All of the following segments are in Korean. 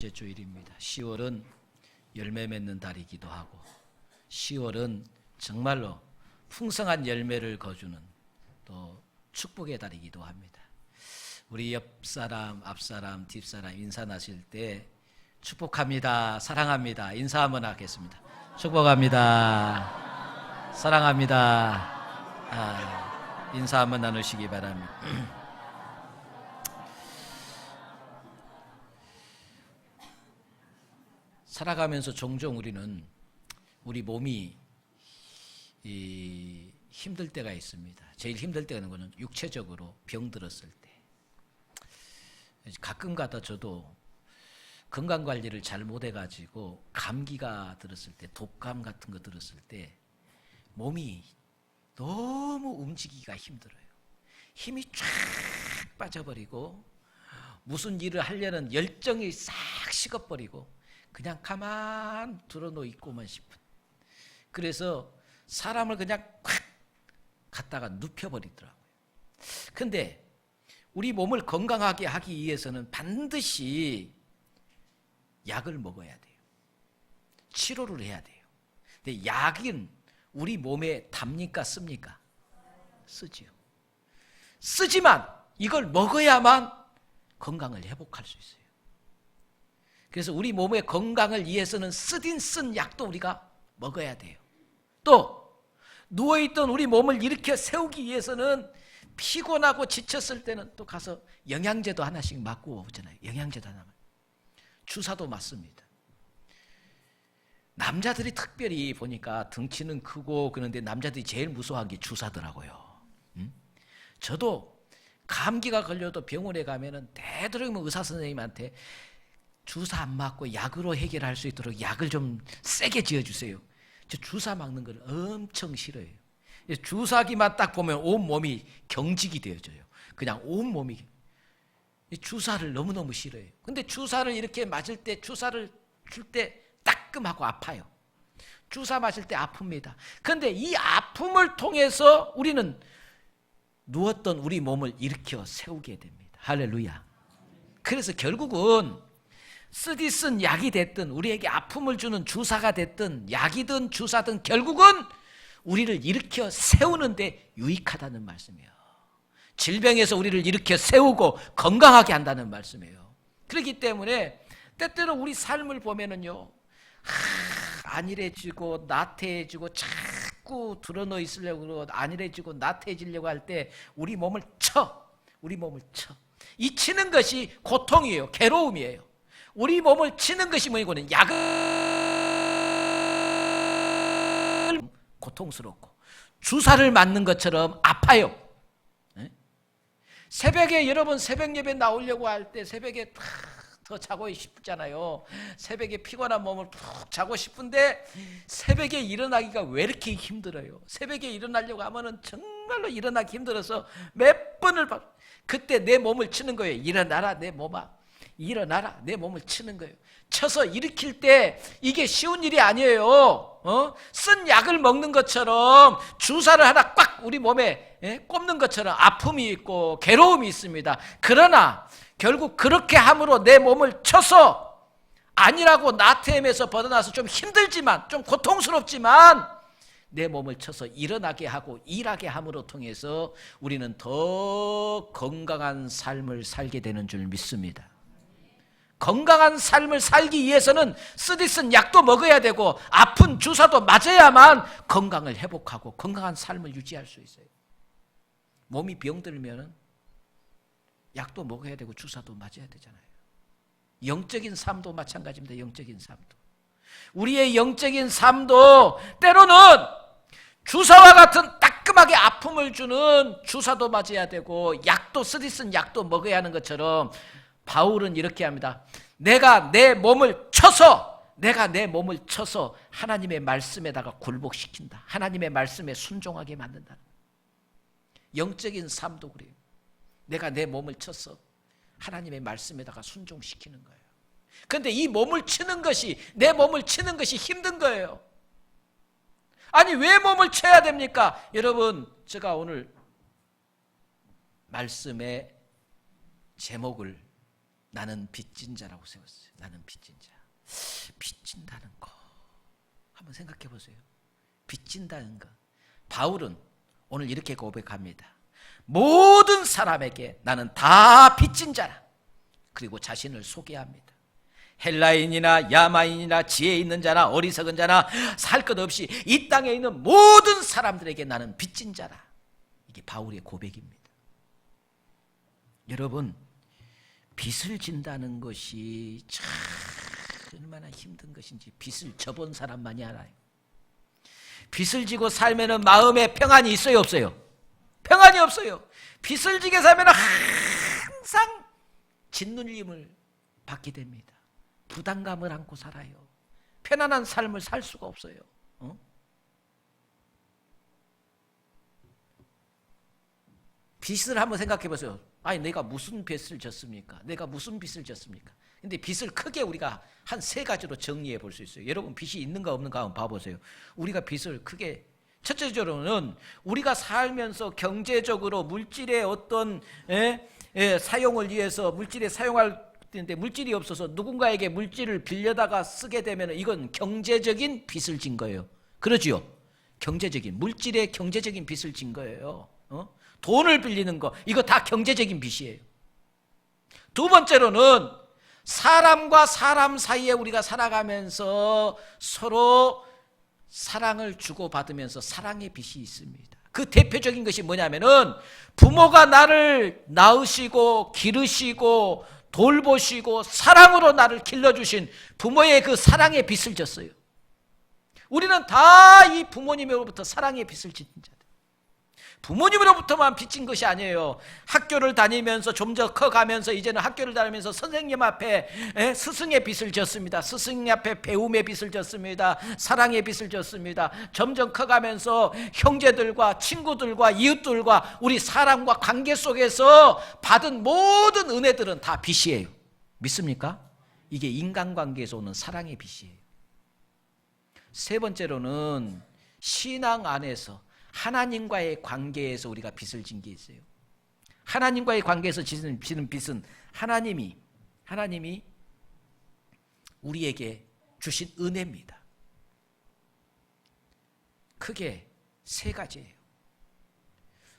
번째 주일입니다. 10월은 열매 맺는 달이기도 하고 10월은 정말로 풍성한 열매를 거두는 또 축복의 달이기도 합니다. 우리 옆사람, 앞사람, 뒷사람 인사 나실 때 축복합니다, 사랑합니다 인사 한번 하겠습니다. 축복합니다, 사랑합니다, 인사 한번 나누시기 바랍니다. 살아가면서 종종 우리는 우리 몸이 힘들 때가 있습니다. 제일 힘들 때가 있는 것은 육체적으로 병들었을 때. 가끔가다 저도 건강관리를 잘 못해가지고 감기가 들었을 때, 독감 같은 거 들었을 때 몸이 너무 움직이기가 힘들어요. 힘이 쫙 빠져버리고 무슨 일을 하려는 열정이 싹 식어버리고 그냥 가만 들어놓고 있고만 싶은, 그래서 사람을 그냥 콱 갖다가 눕혀버리더라고요. 근데 우리 몸을 건강하게 하기 위해서는 반드시 약을 먹어야 돼요. 치료를 해야 돼요. 근데 약은 우리 몸에 답니까 씁니까? 쓰지요. 쓰지만 이걸 먹어야만 건강을 회복할 수 있어요. 그래서 우리 몸의 건강을 위해서는 쓰딘 쓴 약도 우리가 먹어야 돼요. 또 누워있던 우리 몸을 일으켜 세우기 위해서는 피곤하고 지쳤을 때는 또 가서 영양제도 하나씩 맞고 오잖아요. 영양제도 하나, 주사도 맞습니다. 남자들이 특별히 보니까 덩치는 크고 그런데 남자들이 제일 무서워한 게 주사더라고요. 저도 감기가 걸려도 병원에 가면은 되도록이면 의사 선생님한테 주사 안 맞고 약으로 해결할 수 있도록 약을 좀 세게 지어주세요. 저 주사 맞는 걸 엄청 싫어해요. 주사기만 딱 보면 온 몸이 경직이 되어져요. 그냥 온 몸이. 주사를 너무너무 싫어해요. 근데 주사를 이렇게 맞을 때, 주사를 줄 때 따끔하고 아파요. 주사 맞을 때 아픕니다. 근데 이 아픔을 통해서 우리는 누웠던 우리 몸을 일으켜 세우게 됩니다. 할렐루야. 그래서 결국은 쓰디쓴 약이 됐든 우리에게 아픔을 주는 주사가 됐든 약이든 주사든 결국은 우리를 일으켜 세우는데 유익하다는 말씀이에요. 질병에서 우리를 일으켜 세우고 건강하게 한다는 말씀이에요. 그렇기 때문에 때때로 우리 삶을 보면은요, 안일해지고 나태해지고 자꾸 드러누워 있으려고 그러고 안일해지고 나태해지려고 할 때 우리 몸을 쳐. 이 치는 것이 고통이에요. 괴로움이에요. 우리 몸을 치는 것이 뭐이고는 약을 고통스럽고 주사를 맞는 것처럼 아파요. 새벽에 여러분 새벽 예배 나오려고 할 때 새벽에 더 자고 싶잖아요. 새벽에 피곤한 몸을 푹 자고 싶은데 새벽에 일어나기가 왜 이렇게 힘들어요? 새벽에 일어나려고 하면은 정말로 일어나기 힘들어서 몇 번을 그때 내 몸을 치는 거예요. 일어나라 내 몸아, 일어나라 내 몸을 치는 거예요. 쳐서 일으킬 때 이게 쉬운 일이 아니에요. 쓴 약을 먹는 것처럼 주사를 하나 꽉 우리 몸에 꼽는 것처럼 아픔이 있고 괴로움이 있습니다. 그러나 결국 그렇게 함으로 내 몸을 쳐서 아니라고 나태함에서 벗어나서 좀 힘들지만 좀 고통스럽지만 내 몸을 쳐서 일어나게 하고 일하게 함으로 통해서 우리는 더 건강한 삶을 살게 되는 줄 믿습니다. 건강한 삶을 살기 위해서는 쓰디쓴 약도 먹어야 되고 아픈 주사도 맞아야만 건강을 회복하고 건강한 삶을 유지할 수 있어요. 몸이 병들면 약도 먹어야 되고 주사도 맞아야 되잖아요. 영적인 삶도 마찬가지입니다. 영적인 삶도. 우리의 영적인 삶도 때로는 주사와 같은 따끔하게 아픔을 주는 주사도 맞아야 되고 약도 쓰디쓴 약도 먹어야 하는 것처럼 바울은 이렇게 합니다. 내가 내 몸을 쳐서 하나님의 말씀에다가 굴복시킨다. 하나님의 말씀에 순종하게 만든다. 영적인 삶도 그래요. 내가 내 몸을 쳐서 하나님의 말씀에다가 순종시키는 거예요. 그런데 이 몸을 치는 것이, 내 몸을 치는 것이 힘든 거예요. 아니 왜 몸을 쳐야 됩니까? 여러분, 제가 오늘 말씀의 제목을 나는 빚진 자라고 세웠어요. 나는 빚진 자. 빚진다는 거 한번 생각해 보세요. 빚진다는 거. 바울은 오늘 이렇게 고백합니다. 모든 사람에게 나는 다 빚진 자라. 그리고 자신을 소개합니다. 헬라인이나 야마인이나 지혜 있는 자나 어리석은 자나 살 것 없이 이 땅에 있는 모든 사람들에게 나는 빚진 자라. 이게 바울의 고백입니다. 여러분, 빚을 진다는 것이 참 얼마나 힘든 것인지 빚을 져본 사람만이 알아요. 빚을 지고 살면은 마음에 평안이 있어요, 없어요? 평안이 없어요. 빚을 지게 살면은 항상 짓눌림을 받게 됩니다. 부담감을 안고 살아요. 편안한 삶을 살 수가 없어요. 빚을 한번 생각해 보세요. 아니, 내가 무슨 빚을 졌습니까? 내가 무슨 빚을 졌습니까? 근데 빚을 크게 우리가 한 세 가지로 정리해 볼 수 있어요. 여러분, 빚이 있는가 없는가 한번 봐보세요. 우리가 빚을 크게, 첫째적으로는 우리가 살면서 경제적으로 물질의 어떤 사용을 위해서 물질에 사용할 텐데 물질이 없어서 누군가에게 물질을 빌려다가 쓰게 되면 이건 경제적인 빚을 진 거예요. 그러지요? 경제적인, 물질의 경제적인 빚을 진 거예요. 돈을 빌리는 거, 이거 다 경제적인 빚이에요. 두 번째로는 사람과 사람 사이에 우리가 살아가면서 서로 사랑을 주고받으면서 사랑의 빚이 있습니다. 그 대표적인 것이 뭐냐면은 부모가 나를 낳으시고 기르시고 돌보시고 사랑으로 나를 길러주신 부모의 그 사랑의 빚을 졌어요. 우리는 다 이 부모님으로부터 사랑의 빚을 진 자들. 부모님으로부터만 빚진 것이 아니에요. 학교를 다니면서 좀 더 커가면서 이제는 학교를 다니면서 선생님 앞에 스승의 빚을 졌습니다. 스승님 앞에 배움의 빚을 졌습니다. 사랑의 빚을 졌습니다. 점점 커가면서 형제들과 친구들과 이웃들과 우리 사람과 관계 속에서 받은 모든 은혜들은 다 빚이에요. 믿습니까? 이게 인간관계에서 오는 사랑의 빚이에요. 세 번째로는 신앙 안에서 하나님과의 관계에서 우리가 빚을 진 게 있어요. 하나님과의 관계에서 지는 빚은 하나님이 우리에게 주신 은혜입니다. 크게 세 가지예요.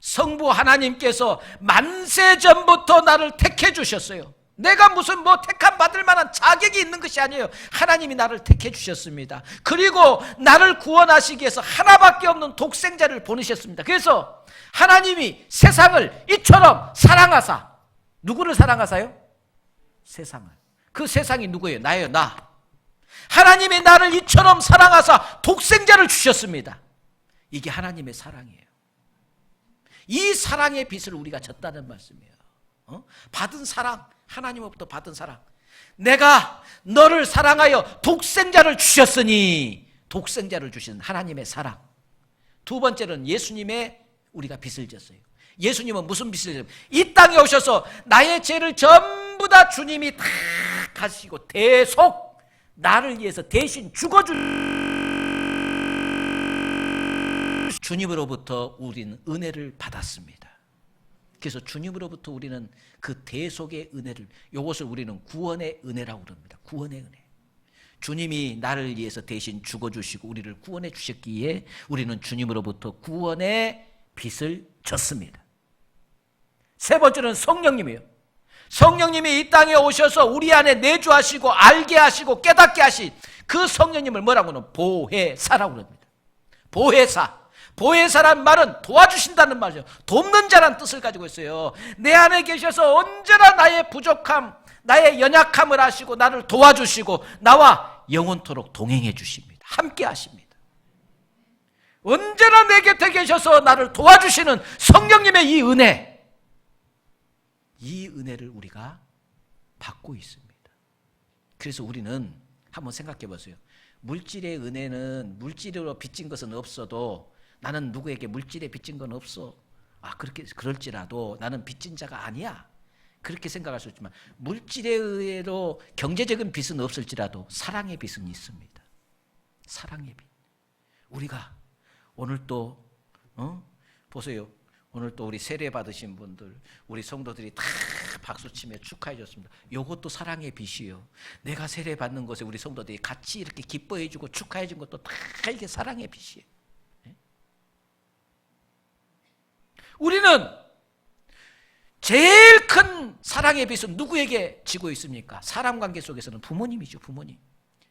성부 하나님께서 만세 전부터 나를 택해 주셨어요. 내가 무슨 택함 받을 만한 자격이 있는 것이 아니에요. 하나님이 나를 택해 주셨습니다. 그리고 나를 구원하시기 위해서 하나밖에 없는 독생자를 보내셨습니다. 그래서 하나님이 세상을 이처럼 사랑하사, 누구를 사랑하사요? 세상을. 그 세상이 누구예요? 나예요, 나. 하나님이 나를 이처럼 사랑하사 독생자를 주셨습니다. 이게 하나님의 사랑이에요. 이 사랑의 빚을 우리가 졌다는 말씀이에요. 받은 사랑, 하나님으로부터 받은 사랑. 내가 너를 사랑하여 독생자를 주셨으니, 독생자를 주신 하나님의 사랑. 두 번째는 예수님의 우리가 빚을 졌어요. 예수님은 무슨 빚을 졌어요? 이 땅에 오셔서 나의 죄를 전부 다 주님이 다 가시고 대속 나를 위해서 대신 주님으로부터 우리는 은혜를 받았습니다. 그래서 주님으로부터 우리는 그 대속의 은혜를, 이것을 우리는 구원의 은혜라고 그럽니다. 구원의 은혜. 주님이 나를 위해서 대신 죽어주시고 우리를 구원해 주셨기에 우리는 주님으로부터 구원의 빚을 졌습니다. 세 번째는 성령님이에요. 성령님이 이 땅에 오셔서 우리 안에 내주하시고 알게 하시고 깨닫게 하신 그 성령님을 뭐라고 하는? 보혜사라고 합니다. 보혜사. 보혜사란 말은 도와주신다는 말이죠. 돕는 자란 뜻을 가지고 있어요. 내 안에 계셔서 언제나 나의 부족함, 나의 연약함을 아시고 나를 도와주시고 나와 영원토록 동행해 주십니다. 함께 하십니다. 언제나 내 곁에 계셔서 나를 도와주시는 성령님의 이 은혜, 이 은혜를 우리가 받고 있습니다. 그래서 우리는 한번 생각해 보세요. 물질의 은혜는, 물질로 빚진 것은 없어도 나는 누구에게 물질에 빚진 건 없어. 그럴지라도 나는 빚진 자가 아니야. 그렇게 생각할 수 있지만 물질에 의해로 경제적인 빚은 없을지라도 사랑의 빚은 있습니다. 사랑의 빚. 우리가 오늘 또 보세요. 오늘 또 우리 세례 받으신 분들, 우리 성도들이 다 박수치며 축하해 줬습니다. 이것도 사랑의 빛이요. 내가 세례 받는 것에 우리 성도들이 같이 이렇게 기뻐해 주고 축하해 준 것도 다 이게 사랑의 빛이에요. 우리는 제일 큰 사랑의 빛은 누구에게 지고 있습니까? 사람 관계 속에서는 부모님이죠. 부모님.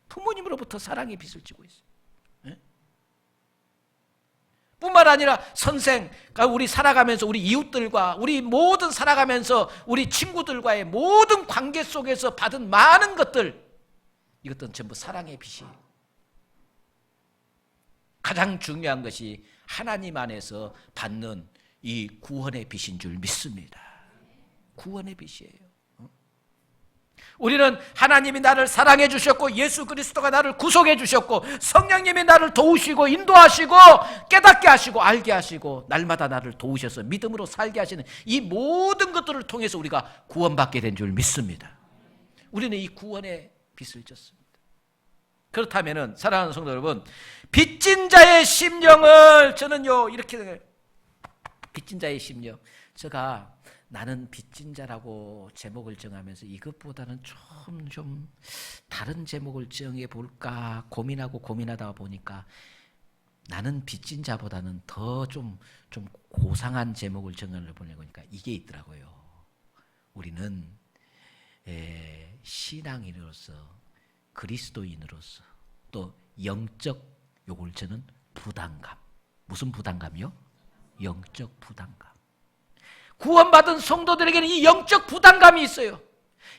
부모님으로부터 사랑의 빛을 지고 있어요. 뿐만 아니라 선생, 우리 살아가면서 우리 이웃들과 우리 모든 살아가면서 우리 친구들과의 모든 관계 속에서 받은 많은 것들, 이것들은 전부 사랑의 빛이에요. 가장 중요한 것이 하나님 안에서 받는 이 구원의 빛인 줄 믿습니다. 구원의 빛이에요. 우리는 하나님이 나를 사랑해 주셨고 예수 그리스도가 나를 구속해 주셨고 성령님이 나를 도우시고 인도하시고 깨닫게 하시고 알게 하시고 날마다 나를 도우셔서 믿음으로 살게 하시는 이 모든 것들을 통해서 우리가 구원받게 된 줄 믿습니다. 우리는 이 구원의 빛을 졌습니다. 그렇다면 사랑하는 성도 여러분, 빚진 자의 심령을 저는요 이렇게, 빚진 자의 심령, 제가 나는 빚진 자라고 제목을 정하면서 이것보다는 좀 다른 제목을 정해 볼까 고민하다 보니까 나는 빚진 자보다는 더 좀 고상한 제목을 정해보니까 이게 있더라고요. 우리는 신앙인으로서 그리스도인으로서 또 영적, 요걸 저는 부담감, 무슨 부담감이요? 영적 부담감. 구원받은 성도들에게는 이 영적 부담감이 있어요.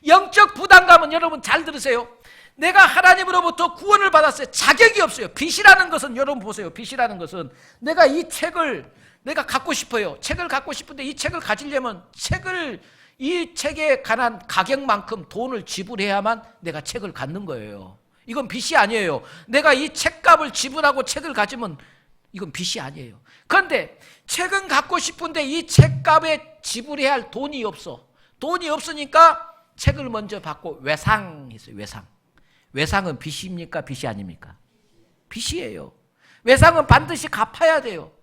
영적 부담감은 여러분 잘 들으세요. 내가 하나님으로부터 구원을 받았어요. 자격이 없어요. 빚이라는 것은, 여러분 보세요. 빚이라는 것은 내가 이 책을 내가 갖고 싶어요. 책을 갖고 싶은데 이 책을 가지려면 이 책에 관한 가격만큼 돈을 지불해야만 내가 책을 갖는 거예요. 이건 빚이 아니에요. 내가 이 책값을 지불하고 책을 가지면 이건 빚이 아니에요. 그런데 책은 갖고 싶은데 이 책값에 지불해야 할 돈이 없어. 돈이 없으니까 책을 먼저 받고 외상했어요. 외상은 빚입니까? 빚이 아닙니까? 빚이에요. 외상은 반드시 갚아야 돼요.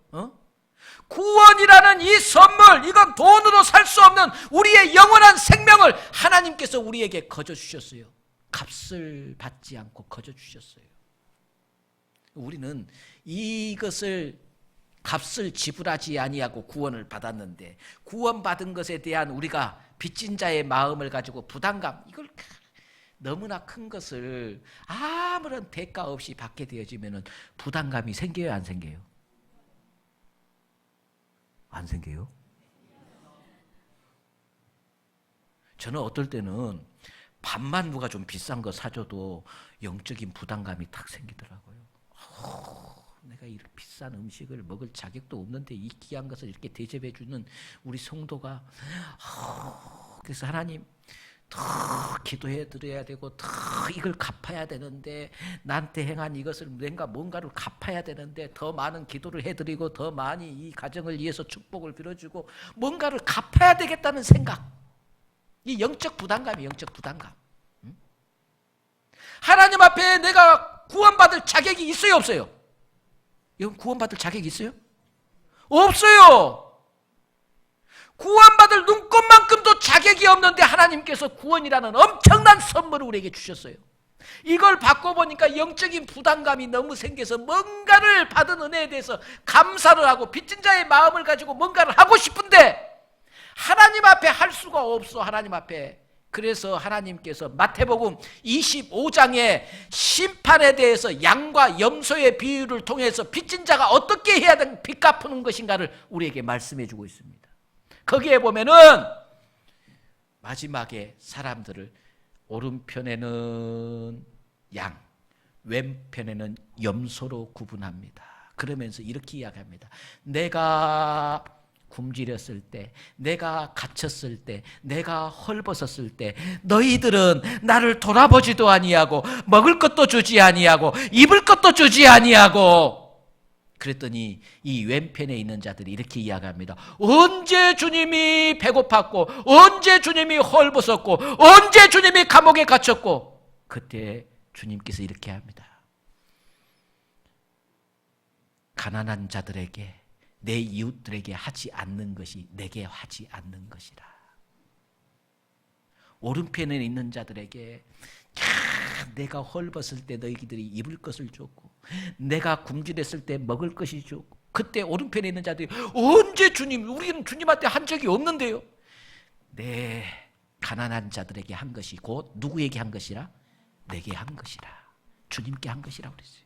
구원이라는 이 선물, 이건 돈으로 살 수 없는 우리의 영원한 생명을 하나님께서 우리에게 거저 주셨어요. 값을 받지 않고 거저 주셨어요. 우리는 이것을 값을 지불하지 아니하고 구원을 받았는데, 구원받은 것에 대한 우리가 빚진 자의 마음을 가지고 부담감, 이걸 너무나 큰 것을 아무런 대가 없이 받게 되어지면 부담감이 생겨요, 안 생겨요? 안 생겨요? 저는 어떨 때는 밥만 누가 좀 비싼 거 사줘도 영적인 부담감이 탁 생기더라고요. 내가 이렇게 비싼 음식을 먹을 자격도 없는데 이 귀한 것을 이렇게 대접해 주는 우리 성도가, 그래서 하나님 더 기도해 드려야 되고 더 이걸 갚아야 되는데, 나한테 행한 이것을 뭔가를 갚아야 되는데 더 많은 기도를 해드리고 더 많이 이 가정을 위해서 축복을 빌어주고 뭔가를 갚아야 되겠다는 생각, 이 영적 부담감이 영적 부담감. 하나님 앞에 내가 구원받을 자격이 있어요, 없어요? 여러분, 구원받을 자격이 있어요? 없어요. 구원받을 눈꼽만큼도 자격이 없는데 하나님께서 구원이라는 엄청난 선물을 우리에게 주셨어요. 이걸 받고 보니까 영적인 부담감이 너무 생겨서 뭔가를 받은 은혜에 대해서 감사를 하고 빚진 자의 마음을 가지고 뭔가를 하고 싶은데 하나님 앞에 할 수가 없어. 하나님 앞에. 그래서 하나님께서 마태복음 25장의 심판에 대해서 양과 염소의 비유를 통해서 빚진 자가 어떻게 해야 되는 빚 갚는 것인가를 우리에게 말씀해 주고 있습니다. 거기에 보면은 마지막에 사람들을 오른편에는 양, 왼편에는 염소로 구분합니다. 그러면서 이렇게 이야기합니다. 내가 굶주렸을 때, 내가 갇혔을 때, 내가 헐벗었을 때 너희들은 나를 돌아보지도 아니하고 먹을 것도 주지 아니하고 입을 것도 주지 아니하고, 그랬더니 이 왼편에 있는 자들이 이렇게 이야기합니다. 언제 주님이 배고팠고 언제 주님이 헐벗었고 언제 주님이 감옥에 갇혔고. 그때 주님께서 이렇게 합니다. 가난한 자들에게 내 이웃들에게 하지 않는 것이 내게 하지 않는 것이라. 오른편에 있는 자들에게 내가 헐벗을 때 너희들이 입을 것을 줬고 내가 굶주렸을 때 먹을 것이 줬고 그때 오른편에 있는 자들이 언제 주님, 우리는 주님한테 한 적이 없는데요. 내 가난한 자들에게 한 것이 곧 누구에게 한 것이라? 내게 한 것이라. 주님께 한 것이라고 그랬어요.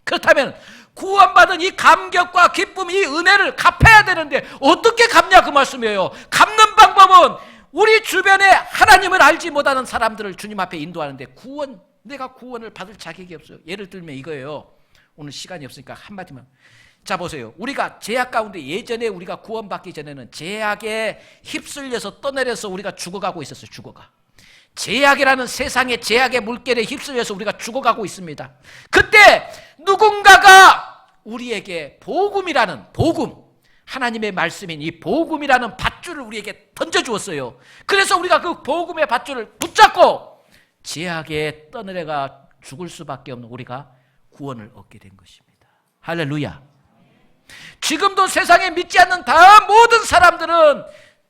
그렇다면 구원받은 이 감격과 기쁨, 이 은혜를 갚아야 되는데 어떻게 갚냐 그 말씀이에요. 갚는 방법은 우리 주변에 하나님을 알지 못하는 사람들을 주님 앞에 인도하는데 내가 구원을 받을 자격이 없어요. 예를 들면 이거예요. 오늘 시간이 없으니까 한마디만. 자 보세요. 우리가 죄악 가운데 예전에 우리가 구원받기 전에는 죄악에 휩쓸려서 떠내려서 우리가 죽어가고 있었어요. 죽어가. 죄악이라는 세상의 죄악의 물결에 휩쓸려서 우리가 죽어가고 있습니다. 그때 누군가가 우리에게 복음이라는 복음, 하나님의 말씀인 이 복음이라는 밧줄을 우리에게 던져주었어요. 그래서 우리가 그 복음의 밧줄을 붙잡고 죄악에 떠내려가 죽을 수밖에 없는 우리가 구원을 얻게 된 것입니다. 할렐루야. 지금도 세상에 믿지 않는 다 모든 사람들은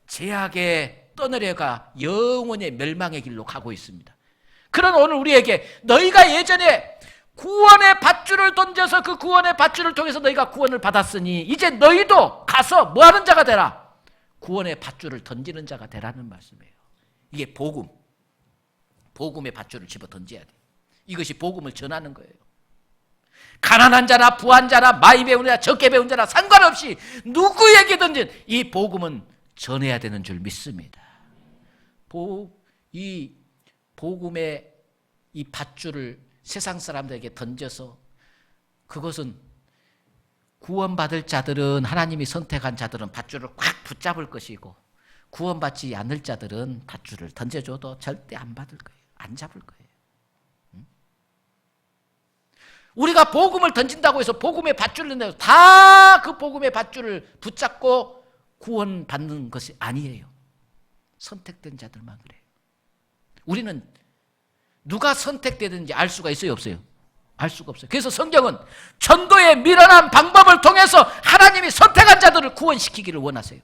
죄악에 떠내려가 영원의 멸망의 길로 가고 있습니다. 그런 오늘 우리에게 너희가 예전에 구원의 밧줄을 던져서 그 구원의 밧줄을 통해서 너희가 구원을 받았으니 이제 너희도 가서 뭐하는 자가 되라? 구원의 밧줄을 던지는 자가 되라는 말씀이에요. 이게 복음. 복음의 밧줄을 집어 던져야 돼요. 이것이 복음을 전하는 거예요. 가난한 자나 부한 자나 많이 배운 자나 적게 배운 자나 상관없이 누구에게든지 이 복음은 전해야 되는 줄 믿습니다. 이 복음의 이 밧줄을 세상 사람들에게 던져서 그것은 구원받을 자들은 하나님이 선택한 자들은 밧줄을 꽉 붙잡을 것이고 구원받지 않을 자들은 밧줄을 던져줘도 절대 안 받을 거예요. 안 잡을 거예요. 우리가 복음을 던진다고 해서 복음의 밧줄을 던진다고 다 그 복음의 밧줄을 붙잡고 구원받는 것이 아니에요. 선택된 자들만 그래요. 우리는 누가 선택되든지 알 수가 있어요, 없어요? 알 수가 없어요. 그래서 성경은 전도의 미련한 방법을 통해서 하나님이 선택한 자들을 구원시키기를 원하세요.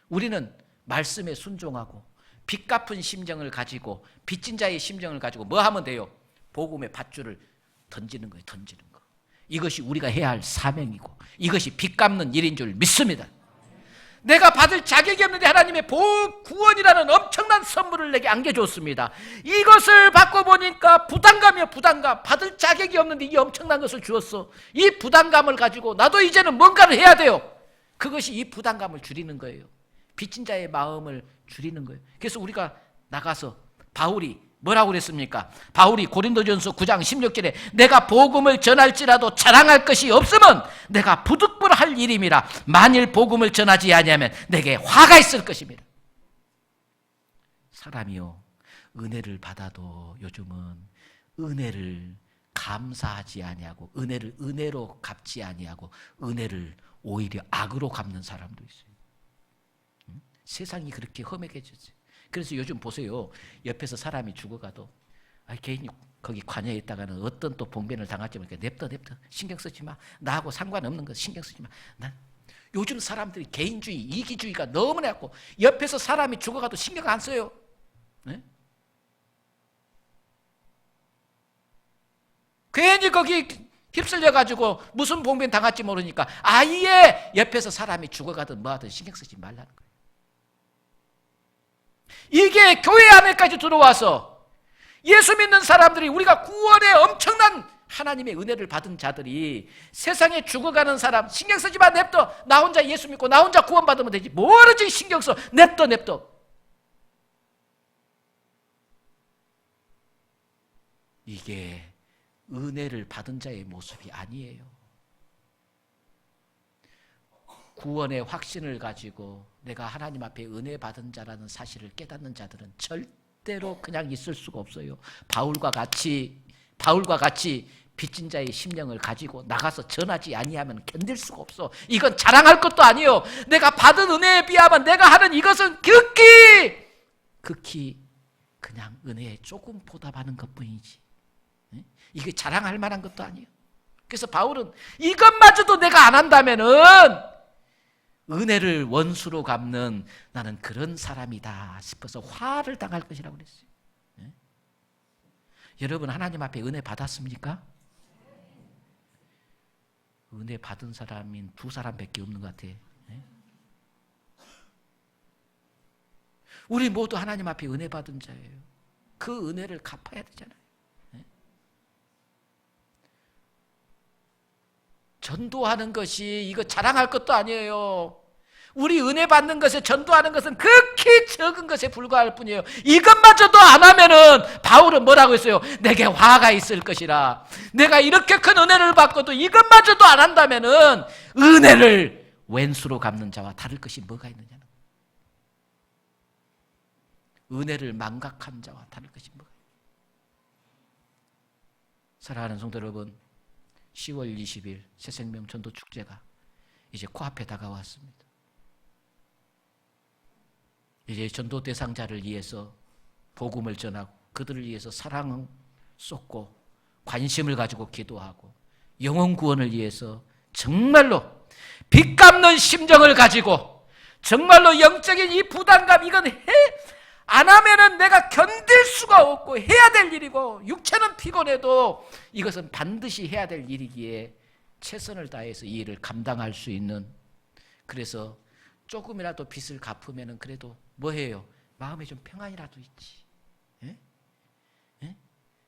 우리는 말씀에 순종하고 빚 갚은 심정을 가지고 빚진 자의 심정을 가지고 뭐 하면 돼요? 복음의 밧줄을 던지는 거예요. 던지는 거. 이것이 우리가 해야 할 사명이고 이것이 빚 갚는 일인 줄 믿습니다. 내가 받을 자격이 없는데 하나님의 구원이라는 엄청난 선물을 내게 안겨줬습니다. 이것을 받고 보니까 부담감이요, 부담감. 받을 자격이 없는데 이 엄청난 것을 주었어. 이 부담감을 가지고 나도 이제는 뭔가를 해야 돼요. 그것이 이 부담감을 줄이는 거예요. 빚진 자의 마음을 줄이는 거예요. 그래서 우리가 나가서 바울이 뭐라고 그랬습니까? 바울이 고린도전서 9장 16절에 내가 복음을 전할지라도 자랑할 것이 없으면 내가 부득불할 일임이라. 만일 복음을 전하지 아니하면 내게 화가 있을 것입니다. 사람이요, 은혜를 받아도 요즘은 은혜를 감사하지 아니하고 은혜를 은혜로 갚지 아니하고 은혜를 오히려 악으로 갚는 사람도 있어요. 세상이 그렇게 험해졌어요. 그래서 요즘 보세요. 옆에서 사람이 죽어가도 개인이 거기 관여에 있다가는 어떤 또 봉변을 당할지 모르니까 냅둬 신경 쓰지 마. 나하고 상관없는 거 신경 쓰지 마. 난 요즘 사람들이 개인주의, 이기주의가 너무나 했고 옆에서 사람이 죽어가도 신경 안 써요. 네? 괜히 거기 휩쓸려가지고 무슨 봉변 당할지 모르니까 아예 옆에서 사람이 죽어가든 뭐하든 신경 쓰지 말라는 거예요. 이게 교회 안에까지 들어와서 예수 믿는 사람들이 우리가 구원의 엄청난 하나님의 은혜를 받은 자들이 세상에 죽어가는 사람 신경 쓰지 마. 냅둬. 나 혼자 예수 믿고 나 혼자 구원 받으면 되지. 뭐하지 신경 써. 냅둬. 이게 은혜를 받은 자의 모습이 아니에요. 구원의 확신을 가지고 내가 하나님 앞에 은혜 받은 자라는 사실을 깨닫는 자들은 절대로 그냥 있을 수가 없어요. 바울과 같이 빚진 자의 심령을 가지고 나가서 전하지 아니하면 견딜 수가 없어. 이건 자랑할 것도 아니에요. 내가 받은 은혜에 비하면 내가 하는 이것은 극히 그냥 은혜에 조금 보답하는 것뿐이지. 이게 자랑할 만한 것도 아니에요. 그래서 바울은 이것마저도 내가 안 한다면은 은혜를 원수로 갚는 나는 그런 사람이다 싶어서 화를 당할 것이라고 그랬어요. 네? 여러분 하나님 앞에 은혜 받았습니까? 은혜 받은 사람인 두 사람밖에 없는 것 같아. 네? 우리 모두 하나님 앞에 은혜 받은 자예요. 그 은혜를 갚아야 되잖아요. 네? 전도하는 것이 이거 자랑할 것도 아니에요. 우리 은혜 받는 것에 전도하는 것은 극히 적은 것에 불과할 뿐이에요. 이것마저도 안 하면은 바울은 뭐라고 했어요? 내게 화가 있을 것이라. 내가 이렇게 큰 은혜를 받고도 이것마저도 안 한다면은 은혜를 왼수로 갚는 자와 다를 것이 뭐가 있느냐는. 은혜를 망각한 자와 다를 것이 뭐가 있느냐. 사랑하는 성도 여러분, 10월 20일 새생명 전도 축제가 이제 코앞에 다가왔습니다. 이제 전도 대상자를 위해서 복음을 전하고 그들을 위해서 사랑을 쏟고 관심을 가지고 기도하고 영혼 구원을 위해서 정말로 빚 갚는 심정을 가지고 정말로 영적인 이 부담감, 이건 안 하면은 내가 견딜 수가 없고 해야 될 일이고 육체는 피곤해도 이것은 반드시 해야 될 일이기에 최선을 다해서 이 일을 감당할 수 있는, 그래서 조금이라도 빚을 갚으면은 그래도 뭐해요? 마음에 좀 평안이라도 있지. 예? 예?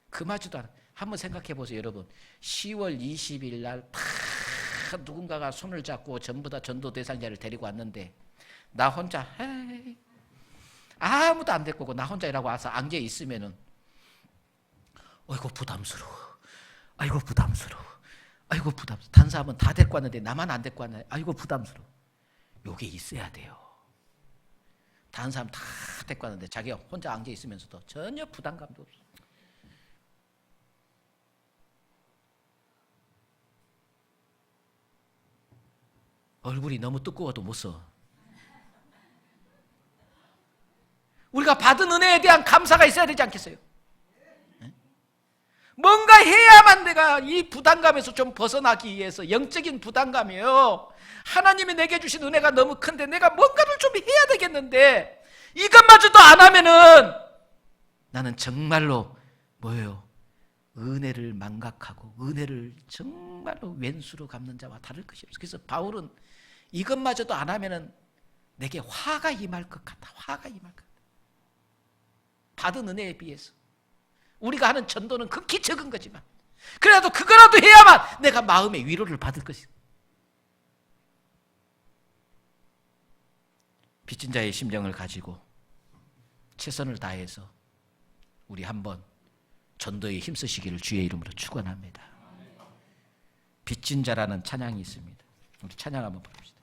그마저도 한번 생각해 보세요, 여러분. 10월 20일 날 다 누군가가 손을 잡고 전부 다 전도 대상자를 데리고 왔는데 나 혼자 아무도 안 데리고 오고 나 혼자 이라고 와서 앉아 있으면은 아이고 부담스러워. 아이고 부담스러워. 아이고 부담스러워. 다른 사람은 다 데리고 왔는데 나만 안 데리고 왔네. 아이고 부담스러워. 요게 있어야 돼요. 다른 사람 다 데리고 왔는데 자기가 혼자 앉아 있으면서도 전혀 부담감도 없어. 얼굴이 너무 두꺼워도 못 써. 우리가 받은 은혜에 대한 감사가 있어야 되지 않겠어요? 뭔가 해야만 내가 이 부담감에서 좀 벗어나기 위해서, 영적인 부담감이에요. 하나님이 내게 주신 은혜가 너무 큰데 내가 뭔가를 좀 해야 되겠는데 이것마저도 안 하면은 나는 정말로 뭐예요? 은혜를 망각하고 은혜를 정말로 왼수로 갚는 자와 다를 것이 없어. 그래서 바울은 이것마저도 안 하면은 내게 화가 임할 것 같다. 화가 임할 것 같다. 받은 은혜에 비해서 우리가 하는 전도는 극히 적은 거지만 그래도 그거라도 해야만 내가 마음의 위로를 받을 것이다. 빚진 자의 심정을 가지고 최선을 다해서 우리 한번 전도에 힘쓰시기를 주의 이름으로 축원합니다. 빚진 자라는 찬양이 있습니다. 우리 찬양 한번 부릅시다.